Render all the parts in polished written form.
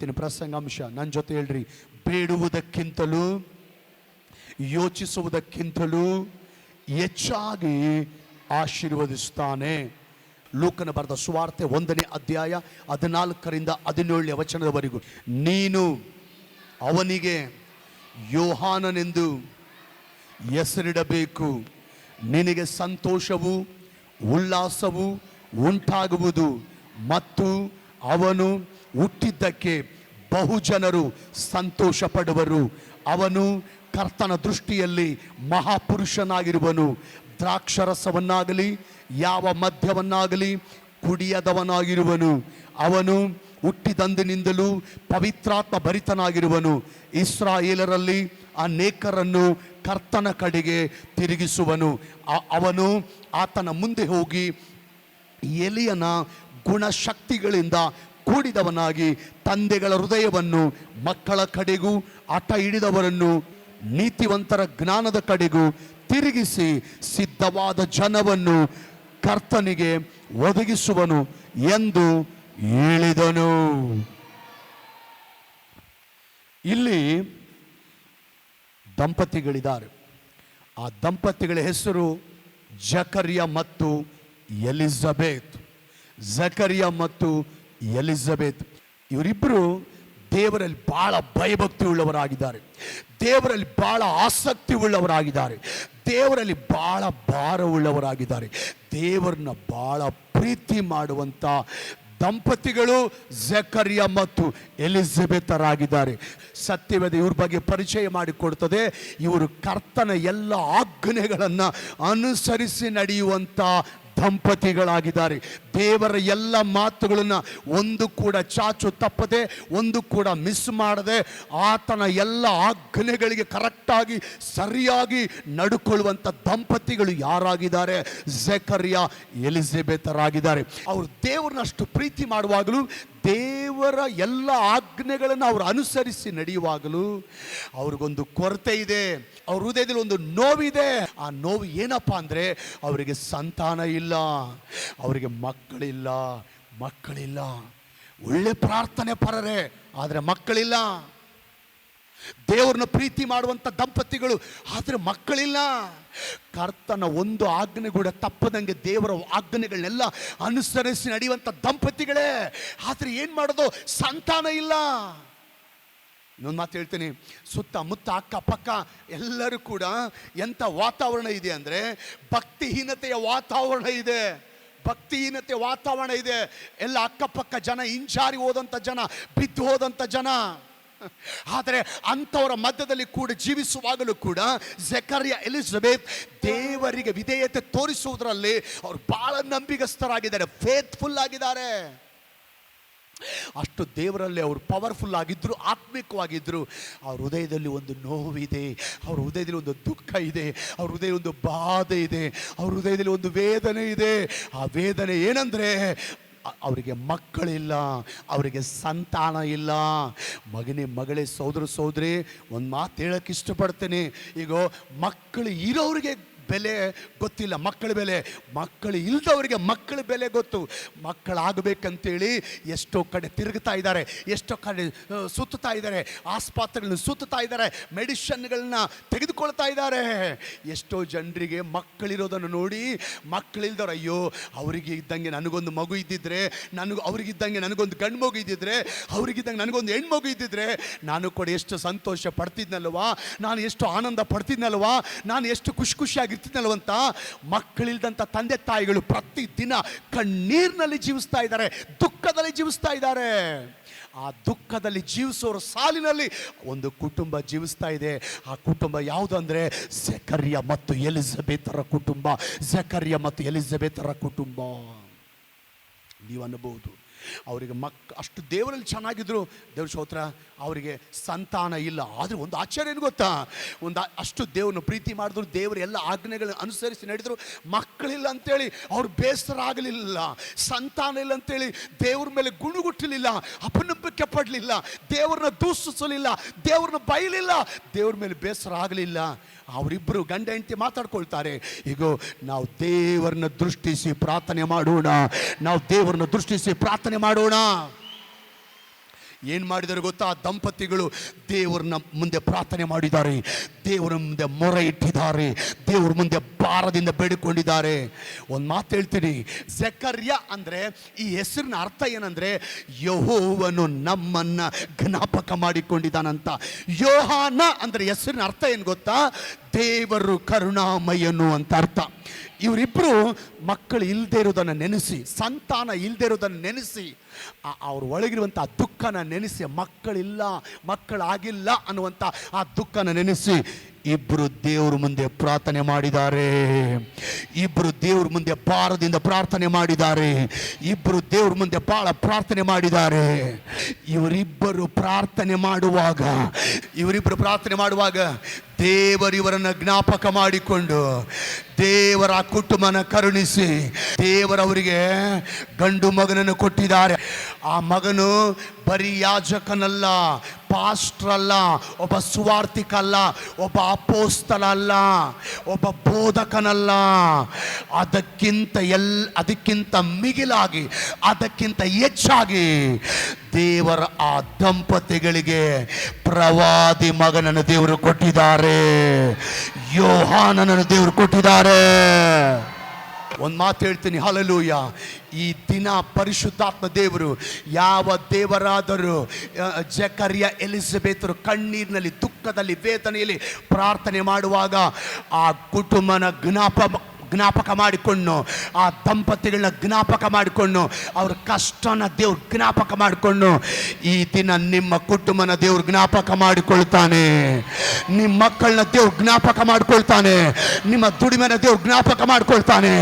ಇವತ್ತಿನ ಪ್ರಸಂಗಾಂಶ ನನ್ನ ಜೊತೆ ಹೇಳ್ರಿ. ಬೇಡುವುದಕ್ಕಿಂತಲೂ ಯೋಚಿಸುವುದಕ್ಕಿಂತಲೂ ಹೆಚ್ಚಾಗಿ ಆಶೀರ್ವದಿಸ್ತಾನೆ. ಲೂಕನ ಬರೆದ ಸುವಾರ್ತೆ 1ನೇ ಅಧ್ಯಾಯ 14ರಿಂದ 17ನೇ ವಚನದವರೆಗೂ. ನೀನು ಅವನಿಗೆ ಯೋಹಾನನೆಂದು ಹೆಸರಿಡಬೇಕು, ನಿನಗೆ ಸಂತೋಷವು ಉಲ್ಲಾಸವು ಉಂಟಾಗುವುದು ಮತ್ತು ಅವನು ಹುಟ್ಟಿದ್ದಕ್ಕೆ ಬಹುಜನರು ಸಂತೋಷ ಪಡುವರು. ಅವನು ಕರ್ತನ ದೃಷ್ಟಿಯಲ್ಲಿ ಮಹಾಪುರುಷನಾಗಿರುವನು. ದ್ರಾಕ್ಷರಸವನ್ನಾಗಲಿ ಯಾವ ಮದ್ಯವನ್ನಾಗಲಿ ಕುಡಿಯದವನಾಗಿರುವನು. ಅವನು ಹುಟ್ಟಿದಂದಿನಿಂದಲೂ ಪವಿತ್ರಾತ್ಮ ಭರಿತನಾಗಿರುವನು. ಇಸ್ರಾಯೇಲರಲ್ಲಿ ಅನೇಕರನ್ನು ಕರ್ತನ ಕಡೆಗೆ ತಿರುಗಿಸುವನು. ಅವನು ಆತನ ಮುಂದೆ ಹೋಗಿ ಎಲಿಯನ ಗುಣಶಕ್ತಿಗಳಿಂದ ಕೂಡಿದವನಾಗಿ ತಂದೆಗಳ ಹೃದಯವನ್ನು ಮಕ್ಕಳ ಕಡೆಗೂ ಹಠ ಹಿಡಿದವರನ್ನು ನೀತಿವಂತರ ಜ್ಞಾನದ ಕಡೆಗೂ ತಿರುಗಿಸಿ ಸಿದ್ಧವಾದ ಜನವನ್ನು ಕರ್ತನಿಗೆ ಒದಗಿಸುವನು ಎಂದು ಹೇಳಿದನು. ಇಲ್ಲಿ ದಂಪತಿಗಳಿದ್ದಾರೆ. ಆ ದಂಪತಿಗಳ ಹೆಸರು ಜಕರ್ಯ ಮತ್ತು ಎಲಿಜಬೆತ್. ಜಕರ್ಯ ಮತ್ತು ಎಲಿಜಬೆತ್ ಇವರಿಬ್ಬರು ದೇವರಲ್ಲಿ ಬಹಳ ಭಯಭಕ್ತಿ ಉಳ್ಳವರಾಗಿದ್ದಾರೆ. ದೇವರಲ್ಲಿ ಬಹಳ ಆಸಕ್ತಿ ಉಳ್ಳವರಾಗಿದ್ದಾರೆ. ದೇವರಲ್ಲಿ ಬಹಳ ಭಾರ ಉಳ್ಳವರಾಗಿದ್ದಾರೆ. ದೇವರನ್ನ ಬಹಳ ಪ್ರೀತಿ ಮಾಡುವಂಥ ದಂಪತಿಗಳು ಜಕರ್ಯ ಮತ್ತು ಎಲಿಜಬೆತರಾಗಿದ್ದಾರೆ. ಸತ್ಯವೇದ ಇವ್ರ ಬಗ್ಗೆ ಪರಿಚಯ ಮಾಡಿಕೊಡ್ತದೆ. ಇವರು ಕರ್ತನ ಎಲ್ಲ ಆಜ್ಞೆಗಳನ್ನು ಅನುಸರಿಸಿ ನಡೆಯುವಂಥ ದಂಪತಿಗಳಾಗಿದ್ದಾರೆ. ದೇವರ ಎಲ್ಲ ಮಾತುಗಳನ್ನು ಒಂದು ಕೂಡ ಚಾಚು ತಪ್ಪದೆ, ಒಂದು ಕೂಡ ಮಿಸ್ ಮಾಡದೆ, ಆತನ ಎಲ್ಲ ಆಜ್ಞೆಗಳಿಗೆ ಕರೆಕ್ಟಾಗಿ ಸರಿಯಾಗಿ ನಡ್ಕೊಳ್ಳುವಂಥ ದಂಪತಿಗಳು ಯಾರಾಗಿದ್ದಾರೆ? ಜಕರ್ಯ ಎಲಿಜಬೆತರಾಗಿದ್ದಾರೆ. ಅವರು ದೇವರನ್ನ ಅಷ್ಟು ಪ್ರೀತಿ ಮಾಡುವಾಗಲೂ, ದೇವರ ಎಲ್ಲ ಆಜ್ಞೆಗಳನ್ನು ಅವರು ಅನುಸರಿಸಿ ನಡೆಯುವಾಗಲೂ ಅವ್ರಿಗೊಂದು ಕೊರತೆ ಇದೆ. ಅವ್ರ ಹೃದಯದಲ್ಲಿ ಒಂದು ನೋವಿದೆ. ಆ ನೋವು ಏನಪ್ಪ ಅಂದರೆ ಅವರಿಗೆ ಸಂತಾನ ಇಲ್ಲ, ಅವರಿಗೆ ಮಕ್ಕಳಿಲ್ಲ. ಒಳ್ಳೆ ಪ್ರಾರ್ಥನೆ ಪರರೆ, ಆದರೆ ಮಕ್ಕಳಿಲ್ಲ. ದೇವರನ್ನ ಪ್ರೀತಿ ಮಾಡುವಂಥ ದಂಪತಿಗಳು, ಆದರೆ ಮಕ್ಕಳಿಲ್ಲ. ಕರ್ತನ ಒಂದು ಆಜ್ಞೆ ಕೂಡ ತಪ್ಪದಂಗೆ ದೇವರ ಆಜ್ಞೆಗಳನ್ನೆಲ್ಲ ಅನುಸರಿಸಿ ನಡೆಯುವಂಥ ದಂಪತಿಗಳೇ, ಆದರೆ ಏನು ಮಾಡೋದು? ಸಂತಾನ ಇಲ್ಲ. ಇನ್ನೊಂದು ಮಾತು ಹೇಳ್ತೀನಿ, ಸುತ್ತಮುತ್ತ ಅಕ್ಕಪಕ್ಕ ಎಲ್ಲರೂ ಕೂಡ ಎಂಥ ವಾತಾವರಣ ಇದೆ ಅಂದರೆ ಭಕ್ತಿಹೀನತೆಯ ವಾತಾವರಣ ಇದೆ. ಭಕ್ತಿಹೀನತೆ ವಾತಾವರಣ ಇದೆ. ಎಲ್ಲ ಅಕ್ಕಪಕ್ಕ ಜನ, ಹಿಂಜಾರಿ ಹೋದಂಥ ಜನ, ಬಿದ್ದು ಹೋದಂಥ ಜನ. ಆದರೆ ಅಂಥವರ ಮಧ್ಯದಲ್ಲಿ ಕೂಡ ಜೀವಿಸುವಾಗಲೂ ಕೂಡ ಜಕರ್ಯ ಎಲಿಜಬೆತ್ ದೇವರಿಗೆ ವಿಧೇಯತೆ ತೋರಿಸುವುದರಲ್ಲಿ ಅವರು ಬಹಳ ನಂಬಿಗಸ್ತರಾಗಿದ್ದಾರೆ, ಫೇತ್ಫುಲ್ ಆಗಿದ್ದಾರೆ. ಅಷ್ಟು ದೇವರಲ್ಲಿ ಅವರು ಪವರ್ಫುಲ್ ಆಗಿದ್ದರು, ಆತ್ಮಿಕವಾಗಿದ್ದರು. ಅವ್ರ ಹೃದಯದಲ್ಲಿ ಒಂದು ನೋವಿದೆ, ಅವ್ರ ಹೃದಯದಲ್ಲಿ ಒಂದು ದುಃಖ ಇದೆ, ಅವ್ರ ಹೃದಯ ಒಂದು ಬಾಧೆ ಇದೆ, ಅವ್ರ ಹೃದಯದಲ್ಲಿ ಒಂದು ವೇದನೆ ಇದೆ. ಆ ವೇದನೆ ಏನಂದರೆ ಅವರಿಗೆ ಮಕ್ಕಳಿಲ್ಲ, ಅವರಿಗೆ ಸಂತಾನ ಇಲ್ಲ. ಮಗಳೇ, ಸೋದರಿ, ಒಂದು ಮಾತು ಹೇಳೋಕ್ಕೆ ಇಷ್ಟಪಡ್ತೇನೆ. ಈಗ ಮಕ್ಕಳು ಇರೋರಿಗೆ ಬೆಲೆ ಗೊತ್ತಿಲ್ಲ, ಮಕ್ಕಳ ಬೆಲೆ. ಮಕ್ಕಳು ಇಲ್ಲದವರಿಗೆ ಮಕ್ಕಳ ಬೆಲೆ ಗೊತ್ತು. ಮಕ್ಕಳಾಗಬೇಕಂತೇಳಿ ಎಷ್ಟೋ ಕಡೆ ತಿರುಗ್ತಾ ಇದ್ದಾರೆ, ಎಷ್ಟೋ ಕಡೆ ಸುತ್ತಾ ಇದ್ದಾರೆ, ಆಸ್ಪತ್ರೆಗಳನ್ನ ಸುತ್ತಾ ಇದ್ದಾರೆ, ಮೆಡಿಷನ್ಗಳನ್ನ ತೆಗೆದುಕೊಳ್ತಾ ಇದ್ದಾರೆ. ಎಷ್ಟೋ ಜನರಿಗೆ ಮಕ್ಕಳಿರೋದನ್ನು ನೋಡಿ ಮಕ್ಕಳಿಲ್ದವ್ರು, ಅಯ್ಯೋ ಅವರಿಗೆ ಇದ್ದಂಗೆ ನನಗೊಂದು ಮಗು ಇದ್ದಿದ್ರೆ, ಅವರಿಗಿದ್ದಂಗೆ ನನಗೊಂದು ಗಂಡು ಮಗು ಇದ್ದಿದ್ರೆ, ಅವರಿಗಿದ್ದಂಗೆ ನನಗೊಂದು ಹೆಣ್ಮಗು ಇದ್ದಿದ್ರೆ ನಾನು ಕೂಡ ಎಷ್ಟು ಸಂತೋಷ ಪಡ್ತಿದ್ನಲ್ವಾ, ನಾನು ಎಷ್ಟು ಆನಂದ ಪಡ್ತಿದ್ನಲ್ವಾ, ನಾನು ಎಷ್ಟು ಖುಷಿಯಾಗಿ ಇರ್ತಿದ್ನಲ್ವಂತ ಮಕ್ಕಳಿಲ್ದಂಥ ತಂದೆ ತಾಯಿಗಳು ಪ್ರತಿದಿನ ಕಣ್ಣೀರಿನಲ್ಲಿ ಜೀವಿಸ್ತಾ ಇದ್ದಾರೆ, ದುಃಖದಲ್ಲಿ ಜೀವಿಸ್ತಾ ಇದ್ದಾರೆ. ಆ ದುಃಖದಲ್ಲಿ ಜೀವಿಸೋರ ಸಾಲಿನಲ್ಲಿ ಒಂದು ಕುಟುಂಬ ಜೀವಿಸ್ತಾ ಇದೆ. ಆ ಕುಟುಂಬ ಯಾವುದು ಅಂದರೆ ಜಕರ್ಯ ಮತ್ತು ಎಲಿಜಬೆತರ ಕುಟುಂಬ. ಜಕರ್ಯ ಮತ್ತು ಎಲಿಜಬೆತರ ಕುಟುಂಬ. ನೀವು ಅನ್ನಬಹುದು, ಅವರಿಗೆ ಅಷ್ಟು ದೇವರಲ್ಲಿ ಚೆನ್ನಾಗಿದ್ರು, ದೇವ್ರ ಸ್ತೋತ್ರ, ಅವರಿಗೆ ಸಂತಾನ ಇಲ್ಲ. ಆದರೆ ಒಂದು ಆಶ್ಚರ್ಯ ಏನು ಗೊತ್ತಾ? ಅಷ್ಟು ದೇವ್ರನ್ನ ಪ್ರೀತಿ ಮಾಡಿದ್ರು, ದೇವರ ಎಲ್ಲ ಆಜ್ಞೆಗಳನ್ನ ಅನುಸರಿಸಿ ನಡೆದ್ರು, ಮಕ್ಕಳಿಲ್ಲ ಅಂತೇಳಿ ಅವ್ರು ಬೇಸರ ಆಗಲಿಲ್ಲ. ಸಂತಾನ ಇಲ್ಲ ಅಂತೇಳಿ ದೇವ್ರ ಮೇಲೆ ಗುಣಗುಟ್ಟಲಿಲ್ಲ, ಅಪನಂಬಿಕೆ ಪಡಲಿಲ್ಲ, ದೇವ್ರನ್ನ ದೂಷಿಸಲಿಲ್ಲ, ದೇವ್ರನ್ನ ಬೈಲಿಲ್ಲ, ದೇವ್ರ ಮೇಲೆ ಬೇಸರ ಆಗಲಿಲ್ಲ. ಅವರಿಬ್ಬರು ಗಂಡ ಹೆಂಡತಿ ಮಾತಾಡ್ಕೊಳ್ತಾರೆ. ಈಗ ನಾವು ದೇವರನ್ನ ದೃಷ್ಟಿಸಿ ಪ್ರಾರ್ಥನೆ ಮಾಡೋಣ, ನಾವು ದೇವರನ್ನ ದೃಷ್ಟಿಸಿ ಪ್ರಾರ್ಥನೆ ಮಾಡೋಣ. ಏನು ಮಾಡಿದ್ದಾರೆ ಗೊತ್ತಾ? ಆ ದಂಪತಿಗಳು ದೇವರನ್ನ ಮುಂದೆ ಪ್ರಾರ್ಥನೆ ಮಾಡಿದ್ದಾರೆ, ದೇವರ ಮುಂದೆ ಮೊರೆ ಇಟ್ಟಿದ್ದಾರೆ, ದೇವರ ಮುಂದೆ ಭಾರದಿಂದ ಬೇಡಿಕೊಂಡಿದ್ದಾರೆ. ಒಂದು ಮಾತು ಹೇಳ್ತೀನಿ, ಜಕರ್ಯ ಅಂದರೆ ಈ ಹೆಸರಿನ ಅರ್ಥ ಏನಂದ್ರೆ ಯೆಹೋವನು ನಮ್ಮನ್ನ ಜ್ಞಾಪಕ ಮಾಡಿಕೊಂಡಿದ್ದಾನಂತ. ಯೋಹಾನ ಅಂದ್ರೆ ಹೆಸರಿನ ಅರ್ಥ ಏನು ಗೊತ್ತಾ? ದೇವರು ಕರುಣಾಮಯನು ಅಂತ ಅರ್ಥ. ಇವರಿಬ್ಬರು ಮಕ್ಕಳು ಇಲ್ಲದೆ ಇರೋದನ್ನು ನೆನೆಸಿ, ಸಂತಾನ ಇಲ್ಲದೆ ಇರೋದನ್ನು ನೆನೆಸಿ, ಅವ್ರ ಒಳಗಿರುವಂಥ ದುಃಖನ ನೆನೆಸಿ, ಮಕ್ಕಳಾಗಿಲ್ಲ ಅನ್ನುವಂಥ ಆ ದುಃಖನ ನೆನೆಸಿ ಇಬ್ಬರು ದೇವ್ರ ಮುಂದೆ ಪ್ರಾರ್ಥನೆ ಮಾಡಿದ್ದಾರೆ. ಇಬ್ಬರು ದೇವ್ರ ಮುಂದೆ ಭಾರದಿಂದ ಪ್ರಾರ್ಥನೆ ಮಾಡಿದ್ದಾರೆ. ಇಬ್ಬರು ದೇವ್ರ ಮುಂದೆ ಬಹಳ ಪ್ರಾರ್ಥನೆ ಮಾಡಿದ್ದಾರೆ. ಇವರಿಬ್ಬರು ಪ್ರಾರ್ಥನೆ ಮಾಡುವಾಗ ದೇವರಿವರನ್ನು ಜ್ಞಾಪಕ ಮಾಡಿಕೊಂಡು ದೇವರ ಕುಟುಂಬನ ಕರುಣಿಸಿ ದೇವರವರಿಗೆ ಗಂಡು ಮಗನನ್ನು ಕೊಟ್ಟಿದ್ದಾರೆ. ಆ ಮಗನು ಬರೀ ಯಾಜಕನಲ್ಲ, ಪಾಸ್ಟರ್ ಅಲ್ಲ, ಒಬ್ಬ ಸುವಾರ್ತಿಕ ಅಲ್ಲ, ಒಬ್ಬ ಅಪೋಸ್ತಲ ಅಲ್ಲ, ಒಬ್ಬ ಬೋಧಕನಲ್ಲ. ಅದಕ್ಕಿಂತ ಮಿಗಿಲಾಗಿ, ಅದಕ್ಕಿಂತ ಹೆಚ್ಚಾಗಿ ದೇವರ ಆ ದಂಪತಿಗಳಿಗೆ ಪ್ರವಾದಿ ಮಗನನ್ನು ದೇವರು ಕೊಟ್ಟಿದ್ದಾರೆ, ಯೋಹಾನನನ್ನು ದೇವರು ಕೊಟ್ಟಿದ್ದಾರೆ. ಒಂದು ಮಾತು ಹೇಳ್ತೀನಿ, ಹಲ್ಲೆಲೂಯಾ. ಈ ದಿನ ಪರಿಶುದ್ಧಾತ್ಮ ದೇವರು ಯಾವ ದೇವರಾದರೂ ಜಕರ್ಯ ಎಲಿಜಬೆತರು ಕಣ್ಣೀರಿನಲ್ಲಿ, ದುಃಖದಲ್ಲಿ, ವೇದನೆಯಲ್ಲಿ ಪ್ರಾರ್ಥನೆ ಮಾಡುವಾಗ ಆ ಕುಟುಂಬನ ಜ್ಞಾಪಕ ಮಾಡಿಕೊಂಡು, ಆ ದಂಪತಿಗಳನ್ನ ಜ್ಞಾಪಕ ಮಾಡಿಕೊಂಡು, ಅವ್ರ ಕಷ್ಟನ ದೇವ್ರು ಜ್ಞಾಪಕ ಮಾಡಿಕೊಂಡು, ಈ ದಿನ ನಿಮ್ಮ ಕುಟುಂಬನ ದೇವ್ರು ಜ್ಞಾಪಕ ಮಾಡಿಕೊಳ್ತಾನೆ, ನಿಮ್ಮ ಮಕ್ಕಳನ್ನ ದೇವ್ರು ಜ್ಞಾಪಕ ಮಾಡಿಕೊಳ್ತಾನೆ, ನಿಮ್ಮ ದುಡಿಮೆನ ದೇವ್ರು ಜ್ಞಾಪಕ ಮಾಡಿಕೊಳ್ತಾನೆ,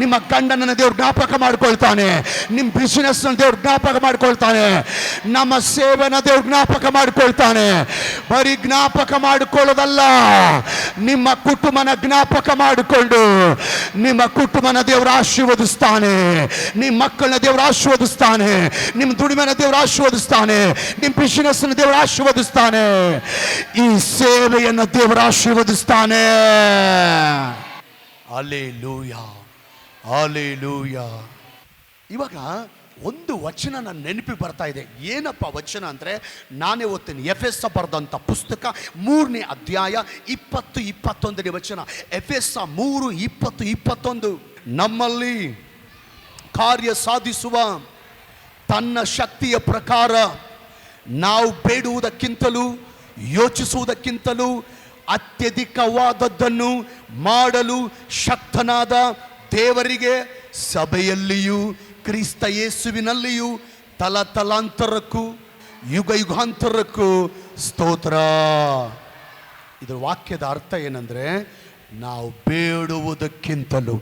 ನಿಮ್ಮ ಗಂಡನ ದೇವ್ರು ಜ್ಞಾಪಕ ಮಾಡಿಕೊಳ್ತಾನೆ, ನಿಮ್ಮ ಬಿಸಿನೆಸ್ ದೇವ್ರು ಜ್ಞಾಪಕ ಮಾಡಿಕೊಳ್ತಾನೆ, ನಮ್ಮ ಸೇವೆನ ದೇವ್ರು ಜ್ಞಾಪಕ ಮಾಡಿಕೊಳ್ತಾನೆ. ಬರೀ ಜ್ಞಾಪಕ ಮಾಡಿಕೊಳ್ಳೋದಲ್ಲ, ನಿಮ್ಮ ಕುಟುಂಬನ ಜ್ಞಾಪಕ ಮಾಡಿಕೊಂಡು ನಿಮ್ಮ ಕುಟುಂಬನ ದೇವರು ಆಶೀರ್ವದಿಸ್ತಾನೆ, ನಿಮ್ಮ ಮಕ್ಕಳನ್ನ ದೇವರು ಆಶೀರ್ವದಿಸ್ತಾನೆ, ನಿಮ್ಮ ದುಡಿಮೆನ ದೇವರು ಆಶೀರ್ವದಿಸ್ತಾನೆ, ನಿಮ್ಮ ಬಿಸಿನೆಸ್ ದೇವರು ಆಶೀರ್ವದಿಸ್ತಾನೆ, ಈ ಸೇವೆಯನ್ನು ದೇವರು ಆಶೀರ್ವದಿಸ್ತಾನೆ. Hallelujah, hallelujah. ಇವಾಗ ಒಂದು ವಚನ ನನ್ನ ನೆನಪಿಗೆ ಬರ್ತಾ ಇದೆ. ಏನಪ್ಪ ವಚನ ಅಂದರೆ, ನಾನೇ ಓದ್ತೀನಿ. ಎಫೆಸ ಬರೆದಂಥ ಪುಸ್ತಕ 3ನೇ ಅಧ್ಯಾಯ 20-21ನೇ ವಚನ. ಎಫೆಸ 3:20-21. ನಮ್ಮಲ್ಲಿ ಕಾರ್ಯ ಸಾಧಿಸುವ ತನ್ನ ಶಕ್ತಿಯ ಪ್ರಕಾರ ನಾವು ಬೇಡುವುದಕ್ಕಿಂತಲೂ ಯೋಚಿಸುವುದಕ್ಕಿಂತಲೂ ಅತ್ಯಧಿಕವಾದದ್ದನ್ನು ಮಾಡಲು ಶಕ್ತನಾದ ದೇವರಿಗೆ ಸಭೆಯಲ್ಲಿಯೂ ಕ್ರಿಸ್ತ ಯೇಸುವಿನಲ್ಲಿಯೂ ತಲತಲಾಂತರಕ್ಕೂ ಯುಗಾಂತರಕ್ಕೂ ಸ್ತೋತ್ರ. ಇದರ ವಾಕ್ಯದ ಅರ್ಥ ಏನಂದ್ರೆ, ನಾವು ಬೇಡುವುದಕ್ಕಿಂತಲೂ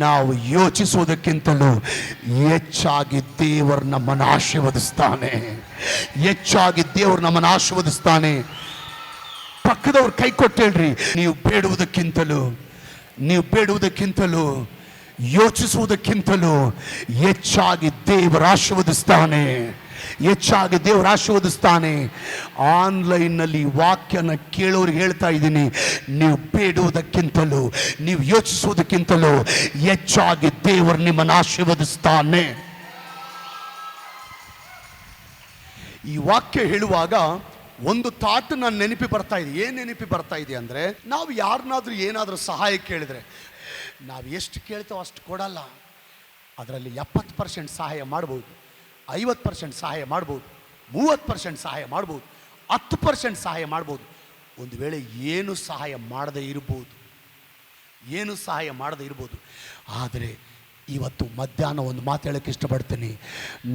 ನಾವು ಯೋಚಿಸುವುದಕ್ಕಿಂತಲೂ ಹೆಚ್ಚಾಗಿ ದೇವರು ನಮ್ಮನ್ನು ಆಶೀರ್ವದಿಸ್ತಾನೆ, ಹೆಚ್ಚಾಗಿ ದೇವರು ನಮ್ಮನ್ನು ಆಶೀರ್ವದಿಸ್ತಾನೆ. ಪಕ್ಕದವ್ರು ಕೈ ಕೊಟ್ಟೇಳ್ರಿ, ನೀವು ಬೇಡುವುದಕ್ಕಿಂತಲೂ ಯೋಚಿಸುವುದಕ್ಕಿಂತಲೂ ಹೆಚ್ಚಾಗಿ ದೇವರು ಆಶೀರ್ವದಿಸ್ತಾನೆ. ಆನ್ಲೈನ್ನಲ್ಲಿ ವಾಕ್ಯನ ಕೇಳೋರಿಗೆ ಹೇಳ್ತಾ ಇದ್ದೀನಿ, ನೀವು ಬೇಡುವುದಕ್ಕಿಂತಲೂ ನೀವು ಯೋಚಿಸುವುದಕ್ಕಿಂತಲೂ ಹೆಚ್ಚಾಗಿ ದೇವರು ನಿಮ್ಮನ್ನು ಆಶೀರ್ವದಿಸ್ತಾನೆ. ಈ ವಾಕ್ಯ ಹೇಳುವಾಗ ಒಂದು ಥಾಟ್ ನನ್ನ ನೆನಪಿ ಬರ್ತಾ ಇದೆ. ಏನು ನೆನಪಿ ಬರ್ತಾ ಇದೆ ಅಂದರೆ, ನಾವು ಯಾರನ್ನಾದ್ರೂ ಏನಾದರೂ ಸಹಾಯ ಕೇಳಿದ್ರೆ ನಾವು ಎಷ್ಟು ಕೇಳ್ತೇವೋ ಅಷ್ಟು ಕೊಡಲ್ಲ. ಅದರಲ್ಲಿ 70% ಸಹಾಯ ಮಾಡ್ಬೋದು, 50% ಸಹಾಯ ಮಾಡ್ಬೋದು, 30% ಸಹಾಯ ಮಾಡ್ಬೋದು, 10% ಸಹಾಯ ಮಾಡ್ಬೋದು. ಒಂದು ವೇಳೆ ಏನು ಸಹಾಯ ಮಾಡದೇ ಇರ್ಬೋದು. ಆದರೆ ಇವತ್ತು ಮಧ್ಯಾಹ್ನ ಒಂದು ಮಾತು ಹೇಳಕ್ಕೆ ಇಷ್ಟಪಡ್ತೀನಿ.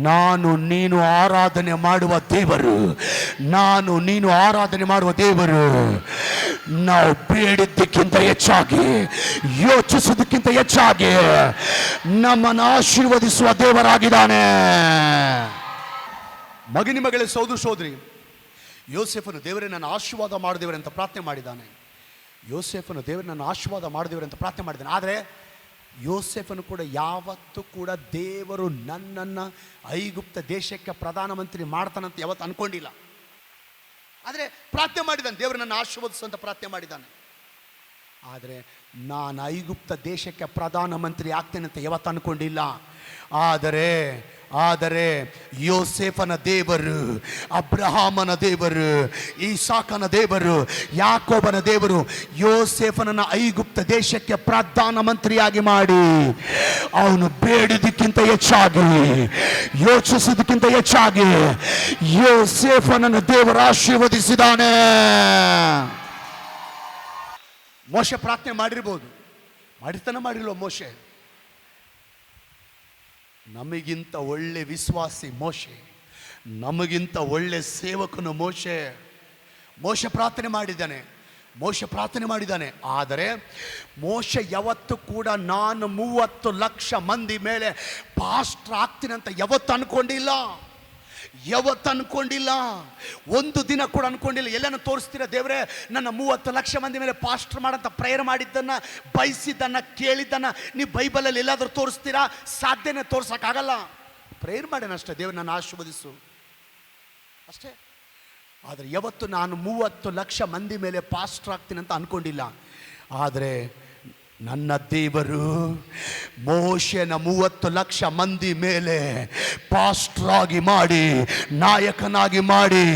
ನಾನು ನೀನು ಆರಾಧನೆ ಮಾಡುವ ದೇವರು ನಾವು ಬೇಡಿದ್ದಕ್ಕಿಂತ ಹೆಚ್ಚಾಗಿ, ಯೋಚಿಸೋದಕ್ಕಿಂತ ಹೆಚ್ಚಾಗಿ ನಮ್ಮನ್ನು ಆಶೀರ್ವದಿಸುವ ದೇವರಾಗಿದ್ದಾನೆ. ಮಗನೇ ಸೋದರಿ, ಯೋಸೇಫನು ದೇವರೇ ನನ್ನ ಆಶೀರ್ವಾದ ಮಾಡಿದೇವರೆ ಅಂತ ಪ್ರಾರ್ಥನೆ ಮಾಡಿದ್ದಾನೆ. ಆದರೆ ಯೋಸೇಫನು ಕೂಡ ಯಾವತ್ತೂ ಕೂಡ ದೇವರು ನನ್ನನ್ನು ಐಗುಪ್ತ ದೇಶಕ್ಕೆ ಪ್ರಧಾನಮಂತ್ರಿ ಮಾಡ್ತಾನಂತ ಯಾವತ್ತು ಅನ್ಕೊಂಡಿಲ್ಲ. ಆದರೆ ಪ್ರಾರ್ಥನೆ ಮಾಡಿದ್ದಾನೆ, ದೇವರು ನನ್ನ ಆಶೀರ್ವದಿಸು ಅಂತ ಪ್ರಾರ್ಥನೆ ಮಾಡಿದ್ದಾನೆ. ಆದರೆ ನಾನು ಐಗುಪ್ತ ದೇಶಕ್ಕೆ ಪ್ರಧಾನಮಂತ್ರಿ ಆಗ್ತೇನೆ ಅಂತ ಯಾವತ್ತು ಅನ್ಕೊಂಡಿಲ್ಲ. ಆದರೆ ಆದರೆ ಯೋಸೇಫನ ದೇವರು, ಅಬ್ರಹಾಮನ ದೇವರು, ಈಸಾಕನ ದೇವರು, ಯಾಕೋಬನ ದೇವರು ಯೋಸೇಫನನ್ನು ಐಗುಪ್ತ ದೇಶಕ್ಕೆ ಪ್ರಧಾನ ಮಂತ್ರಿಯಾಗಿ ಮಾಡಿ ಅವನು ಬೇಡಿದಕ್ಕಿಂತ ಹೆಚ್ಚಾಗಿ, ಯೋಚಿಸಿದಕ್ಕಿಂತ ಹೆಚ್ಚಾಗಿ ಯೋಸೇಫನನ್ನು ದೇವರು ಆಶೀರ್ವದಿಸಿದಾನೆ. ಮೋಶೆ ಪ್ರಾರ್ಥನೆ ಮಾಡಿರ್ಬೋದು, ಮಾಡಿಲ್ವ ಮೋಶೆ? ನಮಗಿಂತ ಒಳ್ಳೆ ವಿಶ್ವಾಸಿ ಮೋಶೆ, ನಮಗಿಂತ ಒಳ್ಳೆ ಸೇವಕನು ಮೋಶೆ. ಮೋಶೆ ಪ್ರಾರ್ಥನೆ ಮಾಡಿದ್ದಾನೆ. ಆದರೆ ಮೋಶೆ ಯಾವತ್ತು ಕೂಡ ನಾನು 30 ಲಕ್ಷ ಮಂದಿ ಮೇಲೆ ಪಾಸ್ಟರ್ ಆಗ್ತೀನಂತ ಯಾವತ್ತು ಅನ್ಕೊಂಡಿಲ್ಲ. ಒಂದು ದಿನ ಕೂಡ ಅನ್ಕೊಂಡಿಲ್ಲ. ಎಲ್ಲನೂ ತೋರಿಸ್ತೀರ ದೇವರೇ, ನನ್ನ 30 ಲಕ್ಷ ಮಂದಿ ಮೇಲೆ ಪಾಸ್ಟರ್ ಮಾಡಂತ ಪ್ರೇಯರ್ ಮಾಡಿದ್ದನ್ನು, ಬಯಸಿದ್ದನ್ನು, ಕೇಳಿದ್ದನ್ನು ನೀವು ಬೈಬಲಲ್ಲಿ ಎಲ್ಲಾದರೂ ತೋರಿಸ್ತೀರಾ? ಸಾಧ್ಯನೇ ತೋರ್ಸೋಕ್ಕಾಗಲ್ಲ. ಪ್ರೇಯರ್ ಮಾಡೇನಷ್ಟೇ, ದೇವರು ನನ್ನ ಆಶೀರ್ವದಿಸು ಅಷ್ಟೇ. ಆದರೆ ಯಾವತ್ತು ನಾನು 30 ಲಕ್ಷ ಮಂದಿ ಮೇಲೆ ಪಾಸ್ಟರ್ ಆಗ್ತೀನಂತ ಅನ್ಕೊಂಡಿಲ್ಲ. ಆದರೆ ನನ್ನ ದೇವರು ಮೋಶೆನ 30 ಲಕ್ಷ ಮಂದಿ ಮೇಲೆ ಪಾಸ್ಟರ್ ಆಗಿ ಮಾಡಿ, ನಾಯಕನಾಗಿ ಮಾಡಿ,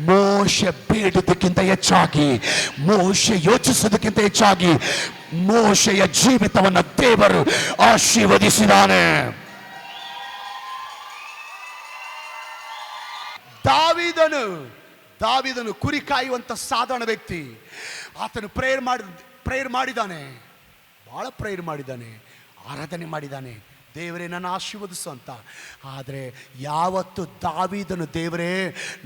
ಮೋಶೆ ಬೇಡಿದ್ದಕ್ಕಿಂತ ಹೆಚ್ಚಾಗಿ, ಮೋಶೆ ಯೋಚಿಸೋದಕ್ಕಿಂತ ಹೆಚ್ಚಾಗಿ ಮೋಶೆಯ ಜೀವಿತವನ್ನು ದೇವರು ಆಶೀರ್ವದಿಸಿದಾನೆ. ದಾವೀದನು ಕುರಿ ಕಾಯುವಂತ ಸಾಧಾರಣ ವ್ಯಕ್ತಿ. ಆತನು ಪ್ರೇಯರ್ ಮಾಡಿದ್ದಾನೆ, ಬಹಳ ಪ್ರೇಯರ್ ಮಾಡಿದ್ದಾನೆ, ಆರಾಧನೆ ಮಾಡಿದ್ದಾನೆ, ದೇವರೇ ನನ್ನ ಆಶೀರ್ವದಿಸು ಅಂತ. ಆದರೆ ಯಾವತ್ತು ದಾವೀದನು ದೇವರೇ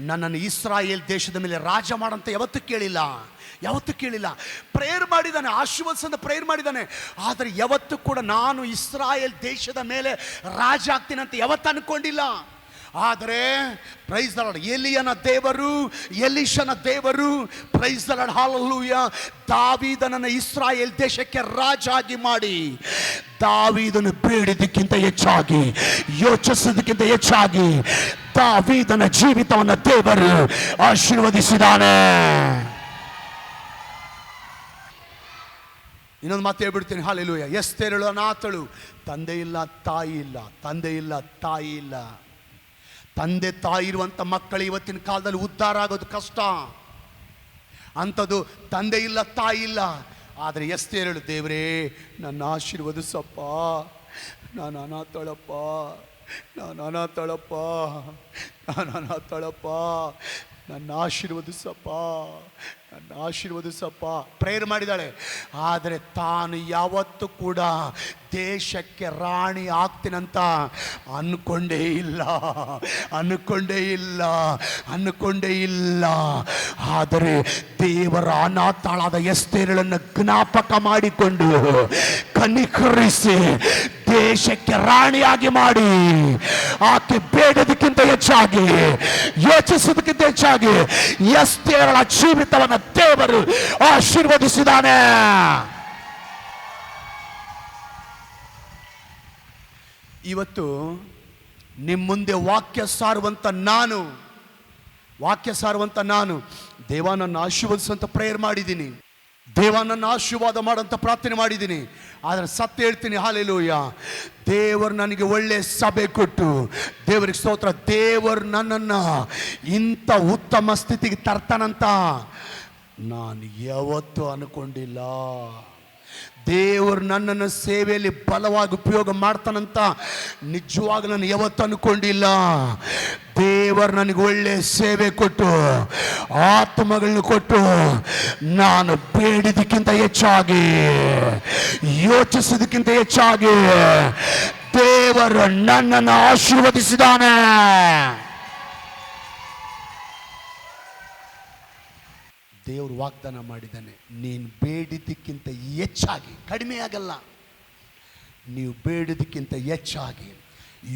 ನನ್ನನ್ನು ಇಸ್ರಾಯೇಲ್ ದೇಶದ ಮೇಲೆ ರಾಜ ಮಾಡಂತ ಯಾವತ್ತೂ ಕೇಳಿಲ್ಲ. ಪ್ರೇಯರ್ ಮಾಡಿದ್ದಾನೆ, ಆಶೀರ್ವದಿಸಂತ ಪ್ರೇಯರ್ ಮಾಡಿದ್ದಾನೆ. ಆದರೆ ಯಾವತ್ತೂ ಕೂಡ ನಾನು ಇಸ್ರಾಯೇಲ್ ದೇಶದ ಮೇಲೆ ರಾಜ ಆಗ್ತೀನಂತ ಯಾವತ್ತು ಅನ್ಕೊಂಡಿಲ್ಲ. ಆದರೆ ಪ್ರೈಸ್ ದ ಲಾರ್ಡ್, ಎಲಿಯನ ದೇವರು, ಎಲಿಷನ ದೇವರು, ಪ್ರೈಸ್ ದ ಲಾರ್ಡ್, ಹಲ್ಲೆಲೂಯಾ, ದಾವೀದನನ್ನು ಇಸ್ರಾಯೇಲ್ ದೇಶಕ್ಕೆ ರಾಜ ಆಗಿ ಮಾಡಿ, ದಾವೀದನು ಬೇಡಿದ್ದಕ್ಕಿಂತ ಹೆಚ್ಚಾಗಿ, ಯೋಚಿಸೋದಕ್ಕಿಂತ ಹೆಚ್ಚಾಗಿ ದಾವೀದನ ಜೀವಿತವನ್ನು ದೇವರು ಆಶೀರ್ವದಿಸಿದಾನೆ. ಇನ್ನೊಂದು ಮಾತು ಹೇಳ್ಬಿಡ್ತೀನಿ, ಹಲ್ಲೆಲೂಯಾ. ಎಸ್ತೇರಳು ಅನಾಥಳು, ತಂದೆ ಇಲ್ಲ ತಾಯಿ ಇಲ್ಲ. ತಂದೆ ತಾಯಿ ಇರುವಂಥ ಮಕ್ಕಳು ಇವತ್ತಿನ ಕಾಲದಲ್ಲಿ ಉದ್ಧಾರ ಆಗೋದು ಕಷ್ಟ. ಅಂಥದ್ದು ತಂದೆ ಇಲ್ಲ ತಾಯಿ ಇಲ್ಲ. ಆದರೆ ಎಸ್ತೇರಳು, ದೇವರೇ ನನ್ನ ಆಶೀರ್ವದಿಸಪ್ಪ, ನಾನು ಅನಾಥಳಪ್ಪ, ನನ್ನ ಆಶೀರ್ವದಿಸಪ್ಪ ಪ್ರೇಯರ್ ಮಾಡಿದ್ದಾಳೆ. ಆದರೆ ತಾನು ಯಾವತ್ತೂ ಕೂಡ ದೇಶಕ್ಕೆ ರಾಣಿ ಆಗ್ತೀನಂತ ಅನ್ಕೊಂಡೇ ಇಲ್ಲ. ಆದರೆ ದೇವರ ಅನಾಥಳಾದ ಎಸ್ತೇರಳನ್ನು ಜ್ಞಾಪಕ ಮಾಡಿಕೊಂಡು ಕನಿಕರಿಸಿ ದೇಶಕ್ಕೆ ರಾಣಿಯಾಗಿ ಮಾಡಿ, ಆಕೆ ಬೇಡೋದಕ್ಕಿಂತ ಹೆಚ್ಚಾಗಿ, ಯೋಚಿಸೋದಕ್ಕಿಂತ ಹೆಚ್ಚಾಗಿ ಎಸ್ತೇರಳ ಜೀವಿತವನ್ನು ದೇವರು ಆಶೀರ್ವದಿಸಿದಾನೆ. ಇವತ್ತು ನಿಮ್ಮ ಮುಂದೆ ವಾಕ್ಯ ಸಾರುವಂತ ನಾನು ದೇವ ನನ್ನ ಆಶೀರ್ವದಿಸುವಂತ ಪ್ರೇಯರ್ ಮಾಡಿದ್ದೀನಿ, ದೇವ ನನ್ನ ಆಶೀರ್ವಾದ ಮಾಡೋಂಥ ಪ್ರಾರ್ಥನೆ ಮಾಡಿದ್ದೀನಿ. ಆದರೆ ಸತ್ಯ ಹೇಳ್ತೀನಿ, ಹಲ್ಲೆಲೂಯಾ, ದೇವರು ನನಗೆ ಒಳ್ಳೆ ಸಭೆ ಕೊಟ್ಟು, ದೇವರಿಗೆ ಸ್ತೋತ್ರ, ದೇವರು ನನ್ನನ್ನು ಇಂಥ ಉತ್ತಮ ಸ್ಥಿತಿಗೆ ತರ್ತಾನಂತ ನಾನು ಯಾವತ್ತೂ ಅನ್ಕೊಂಡಿಲ್ಲ. ದೇವರು ನನ್ನನ್ನು ಸೇವೆಯಲ್ಲಿ ಬಲವಾಗಿ ಉಪಯೋಗ ಮಾಡ್ತಾನಂತ ನಿಜವಾಗ್ಲೂ ನಾನು ಯಾವತ್ತೂ ಅನ್ಕೊಂಡಿಲ್ಲ. ದೇವರು ನನಗೆ ಒಳ್ಳೆ ಸೇವೆ ಕೊಟ್ಟು, ಆತ್ಮಗಳನ್ನ ಕೊಟ್ಟು, ನಾನು ಬೇಡಿದಕ್ಕಿಂತ ಹೆಚ್ಚಾಗಿ, ಯೋಚಿಸೋದಕ್ಕಿಂತ ಹೆಚ್ಚಾಗಿ ದೇವರು ನನ್ನನ್ನು ಆಶೀರ್ವದಿಸಿದಾನೆ. ದೇವರು ವಾಗ್ದಾನ ಮಾಡಿದ್ದಾನೆ, ನೀನು ಬೇಡಿದ್ದಕ್ಕಿಂತ ಹೆಚ್ಚಾಗಿ, ಕಡಿಮೆ ಆಗಲ್ಲ, ನೀವು ಬೇಡಿದ್ದಕ್ಕಿಂತ ಹೆಚ್ಚಾಗಿ,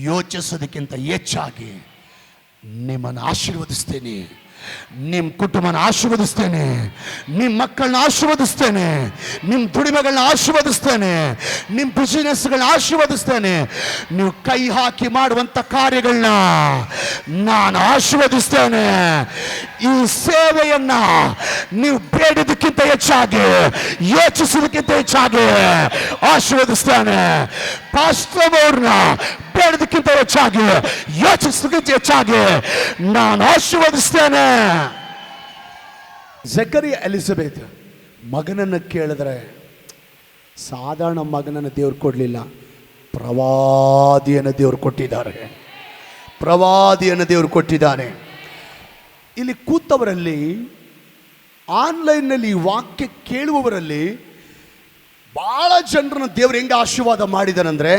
ಯೋಚಿಸೋದಕ್ಕಿಂತ ಹೆಚ್ಚಾಗಿ ನಿಮ್ಮನ್ನು ಆಶೀರ್ವದಿಸ್ತೇನೆ. ನಿಮ್ಮ ಕುಟುಂಬನ ಆಶೀರ್ವದಿಸ್ತೇನೆ, ನಿಮ್ಮ ಮಕ್ಕಳನ್ನ ಆಶೀರ್ವದಿಸ್ತೇನೆ, ನಿಮ್ಮ ದುಡಿಮೆಗಳನ್ನ ಆಶೀರ್ವದಿಸ್ತೇನೆ, ನಿಮ್ಮ ಬಿಸಿನೆಸ್ಗಳನ್ನ ಆಶೀರ್ವದಿಸ್ತೇನೆ. ನೀವು ಕೈ ಹಾಕಿ ಮಾಡುವಂಥ ಕಾರ್ಯಗಳನ್ನ ನಾನು ಆಶೀರ್ವದಿಸ್ತೇನೆ. ಈ ಸೇವೆಯನ್ನ ನೀವು ಬೇಡಿದ್ದಕ್ಕಿಂತ ಹೆಚ್ಚಾಗಿ, ಯೋಚಿಸೋದಕ್ಕಿಂತ ಹೆಚ್ಚಾಗಿ ಆಶೀರ್ವದಿಸ್ತೇನೆ. ಪಾಸ್ಟರ್ ಅವ್ರನ್ನ ಬೇಡದಕ್ಕಿಂತ ಹೆಚ್ಚಾಗಿ, ಯೋಚಿಸೋದಕ್ಕಿಂತ ಹೆಚ್ಚಾಗಿ ನಾನು ಆಶೀರ್ವದಿಸ್ತೇನೆ. ಜಕರಿಯ ಎಲಿಜಬೆತ್ ಮಗನನ್ನು ಕೇಳಿದ್ರೆ ಸಾಧಾರಣ ಮಗನನ್ನು ದೇವ್ರು ಕೊಡಲಿಲ್ಲ, ಪ್ರವಾದಿಯನ್ನು ದೇವ್ರು ಕೊಟ್ಟಿದ್ದಾರೆ. ಪ್ರವಾದಿಯನ್ನು ದೇವ್ರು ಕೊಟ್ಟಿದ್ದಾನೆ. ಇಲ್ಲಿ ಕೂತವರಲ್ಲಿ, ಆನ್ಲೈನ್ನಲ್ಲಿ ವಾಕ್ಯ ಕೇಳುವವರಲ್ಲಿ ಭಾಳ ಜನರನ್ನು ದೇವ್ರು ಹೆಂಗೆ ಆಶೀರ್ವಾದ ಮಾಡಿದಾರಂದರೆ,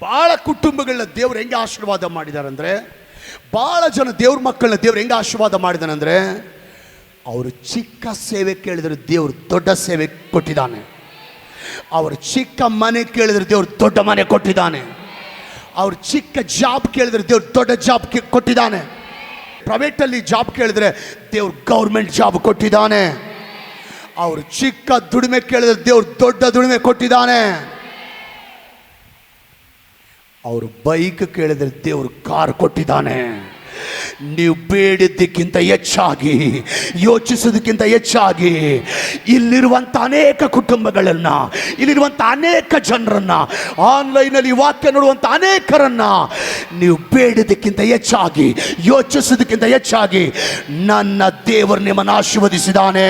ಭಾಳ ಕುಟುಂಬಗಳನ್ನ ದೇವ್ರು ಹೆಂಗೆ ಆಶೀರ್ವಾದ ಮಾಡಿದಾರಂದರೆ, ಭಾಳ ಜನ ದೇವ್ರ ಮಕ್ಕಳನ್ನ ದೇವ್ರು ಹೆಂಗೆ ಆಶೀರ್ವಾದ ಮಾಡಿದಾನಂದರೆ, ಅವರು ಚಿಕ್ಕ ಸೇವೆ ಕೇಳಿದರೆ ದೇವ್ರು ದೊಡ್ಡ ಸೇವೆ ಕೊಟ್ಟಿದ್ದಾನೆ. ಅವರು ಚಿಕ್ಕ ಮನೆ ಕೇಳಿದರೆ ದೇವ್ರು ದೊಡ್ಡ ಮನೆ ಕೊಟ್ಟಿದ್ದಾನೆ. ಅವ್ರು ಚಿಕ್ಕ ಜಾಬ್ ಕೇಳಿದರೆ ದೇವ್ರು ದೊಡ್ಡ ಜಾಬ್ ಕೊಟ್ಟಿದ್ದಾನೆ. ಪ್ರೈವೇಟಲ್ಲಿ ಜಾಬ್ ಕೇಳಿದರೆ ದೇವ್ರು ಗೌರ್ಮೆಂಟ್ ಜಾಬ್ ಕೊಟ್ಟಿದ್ದಾನೆ. ಅವರು ಚಿಕ್ಕ ದುಡಿಮೆ ಕೇಳಿದರೆ ದೇವ್ರು ದೊಡ್ಡ ದುಡಿಮೆ ಕೊಟ್ಟಿದ್ದಾನೆ. ಅವರು ಬೈಕ್ ಕೇಳಿದರೆ ದೇವರು ಕಾರ್ ಕೊಟ್ಟಿದ್ದಾನೆ. ನೀವು ಬೇಡಿದ್ದಕ್ಕಿಂತ ಹೆಚ್ಚಾಗಿ, ಯೋಚಿಸೋದಕ್ಕಿಂತ ಹೆಚ್ಚಾಗಿ ಇಲ್ಲಿರುವಂಥ ಅನೇಕ ಕುಟುಂಬಗಳನ್ನು, ಇಲ್ಲಿರುವಂಥ ಅನೇಕ ಜನರನ್ನು, ಆನ್ಲೈನಲ್ಲಿ ವಾಕ್ಯ ನೋಡುವಂಥ ಅನೇಕರನ್ನು ನೀವು ಬೇಡಿದ್ದಕ್ಕಿಂತ ಹೆಚ್ಚಾಗಿ, ಯೋಚಿಸೋದಕ್ಕಿಂತ ಹೆಚ್ಚಾಗಿ ನನ್ನ ದೇವರು ನಿಮ್ಮನ್ನು ಆಶೀರ್ವದಿಸಿದ್ದಾನೆ.